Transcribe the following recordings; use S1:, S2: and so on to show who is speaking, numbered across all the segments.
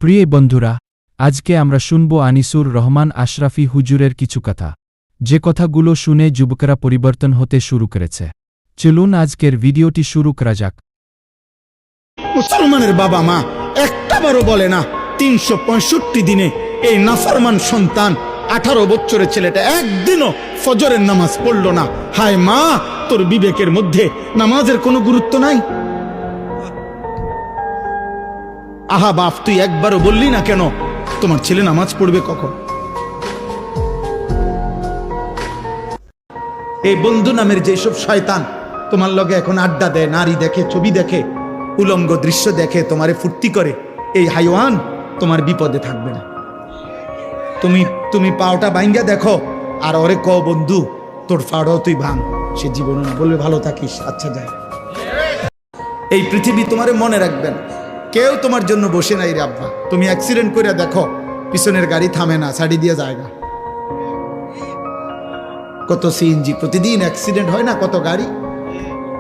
S1: প্রিয় বন্ধুরা, আজকে আমরা শুনব আনিসুর রহমান আশরাফি হুজুরের কিছু কথা, যে কথাগুলো শুনে যুবকরা পরিবর্তন হতে শুরু করেছে। চলুন আজকের ভিডিওটি শুরু করা যাক।
S2: মুসলমানের বাবা মা একটাবারও বলে না ৩৬৫ দিনে এই নাফরমান সন্তান ১৮ বছরের ছেলেটা একদিনও ফজরের নামাজ পড়লো না। হায় মা, তোর বিবেকের মধ্যে নামাজের কোনো গুরুত্ব নাই? আহা বাপ, তুই একবারও বললি না কেন তোমার ছেলে নামাজ পড়বে কখন? এই বন্ধু নামের যেসব শয়তান তোমার লগে এখন আড্ডা দেয়, নারী দেখে, ছবি দেখে, উলঙ্গ দৃশ্য দেখে, তোমারে ফুর্তি করে, এই হাইওয়ান তোমার বিপদে থাকবে না। তুমি পাওটা ভাঙ্গা দেখো আর ওরে ক বন্ধু তোর পাওটাও তুই ভাঙ, সে জীবনে না বলবে ভালো থাকিস, আচ্ছা যায়। এই পৃথিবী তোমারে মনে রাখবেন, কেউ তোমার জন্য বসে নাই রে আব্বা। তুমি অ্যাক্সিডেন্ট করে দেখো, পিছনের গাড়ি থামে না, সাইডে দিয়ে জায়গা। কত সিএনজি প্রতিদিন অ্যাক্সিডেন্ট হয় না, কত গাড়ি,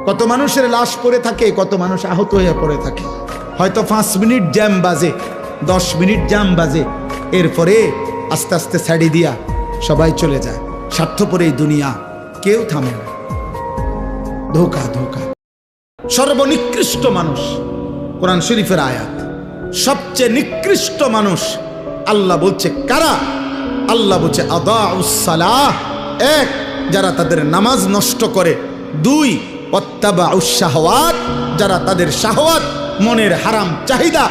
S2: কত মানুষের লাশ পড়ে থাকে, কত মানুষ আহত হয়ে পড়ে থাকে। হয়তো 5 মিনিট জ্যাম বাজে, 10 মিনিট জ্যাম বাজে, এরপরে আস্তে আস্তে সাইডে দিয়া সবাই চলে যায়। স্বার্থপর এই দুনিয়া, কেউ থামে না। ধোকা ধোকা। সর্বনিকৃষ্ট মানুষ, কোরআন শরীফের আয়াত, সবচেয়ে নিকৃষ্ট মানুষ আল্লাহ বলছে কারা? আল্লাহ বলছে আদাউস সালাহ, এক, যারা তাদের নামাজ নষ্ট করে, 2, ওয়াত্তাবাউস শাহওয়াত, যারা তাদের শাহওয়াত, মনের হারাম চাহিদা,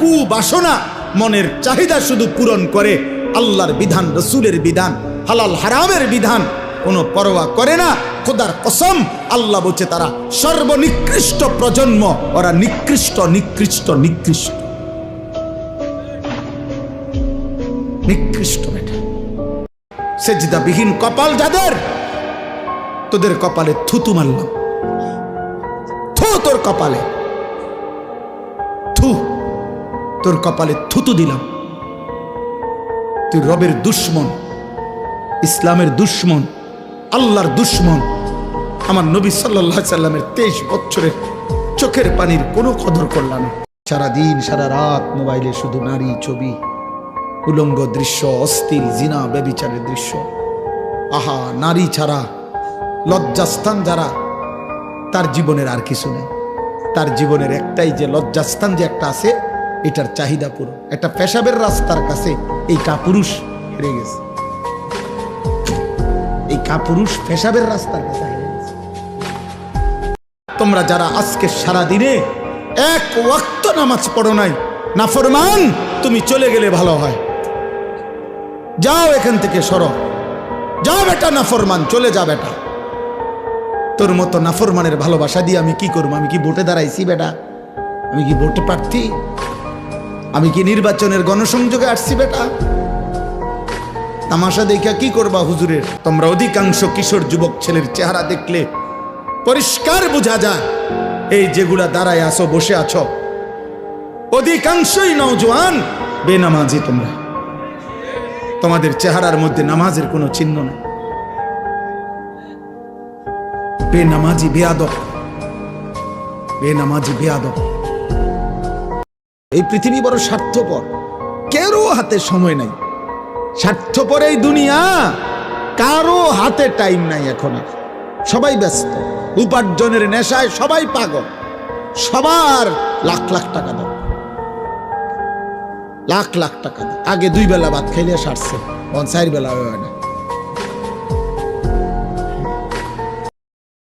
S2: কুবাসনা, মনের চাহিদা শুধু পূরণ করে, আল্লাহর বিধান, রসুলের বিধান, হালাল হারামের বিধান কোনো পরোয়া করে না। খোদার কসম, আল্লাহ বলছে তারা সর্বনিকৃষ্ট প্রজন্ম, ওরা নিকৃষ্ট নিকৃষ্ট নিকৃষ্ট নিকৃষ্ট। বেটা সেজদাবিহীন কপাল যাদের, তোদের কপালে থুতু মারলাম, থু তোর কপালে, থু তোর কপালে থুতু দিলাম। তুই রবের দুশ্মন, ইসলামের দুশ্মন, আল্লাহর দুশ্মন। আমার নবী সাল্লাল্লাহু আলাইহি সাল্লামের 23 বছরের চোখের পানির কোনো কদর করলাম না। সারাদিন সারা রাত মোবাইলে শুধু নারী ছবি, উলঙ্গ দৃশ্য, অশ্লীল জিনা ব্যভিচারের দৃশ্য। আহা, নারী ছাড়া লজ্জাস্থান যারা, তার জীবনের আর কিছু নেই। তার জীবনের একটাই যে লজ্জাস্থান যে একটা আছে, এটার চাহিদা পুরো। একটা পেশাবের রাস্তার কাছে এই কাপুরুষ হেরে গেছে, এই কাপুরুষ পেশাবের রাস্তার কাছে হেরে গেছে। তোমরা যারা আজকে সারা দিনে এক ওয়াক্ত নামাজ পড়ো নাই, নাফরমান, তুমি চলে গেলে ভালো হয়। যাও এখান থেকে, সরো, যাও বেটা নাফরমান, চলে যা বেটা। তোর মতো নাফরমানের ভালোবাসা দিয়ে আমি কি করবো? আমি কি ভোটে দাঁড়াইছি বেটা? আমি কি ভোটে প্রার্থী? আমি কি নির্বাচনের গণসংযোগে আসছি বেটা? তামাশা দেখা কি করবা হুজুরের? তোমরা অধিকাংশ কিশোর যুবক ছেলের চেহারা দেখলে পরিষ্কার বোঝা যায়, এই যেগুলা দাঁড়ায় আছো, বসে আছো, অধিকাংশই নওজোয়ান বেনামাজি। তোমরা, তোমাদের চেহারার মধ্যে নামাজের কোনো চিহ্ন নেই। বেনামাজি, বেয়াদব, বেনামাজি, বেয়াদব। এই পৃথিবী বড় স্বার্থপর, কারো হাতে সময় নাই। স্বার্থপর এই দুনিয়া, কারো হাতে টাইম নাই এখন। সবাই ব্যস্ত, উপার্জনের নেশায় সবাই পাগল। সবার লাখ লাখ টাকা দাও, লাখ লাখ টাকা দাও। আগে 2 বেলা ভাত খাইলে সারছে, 4 বেলা হয় না।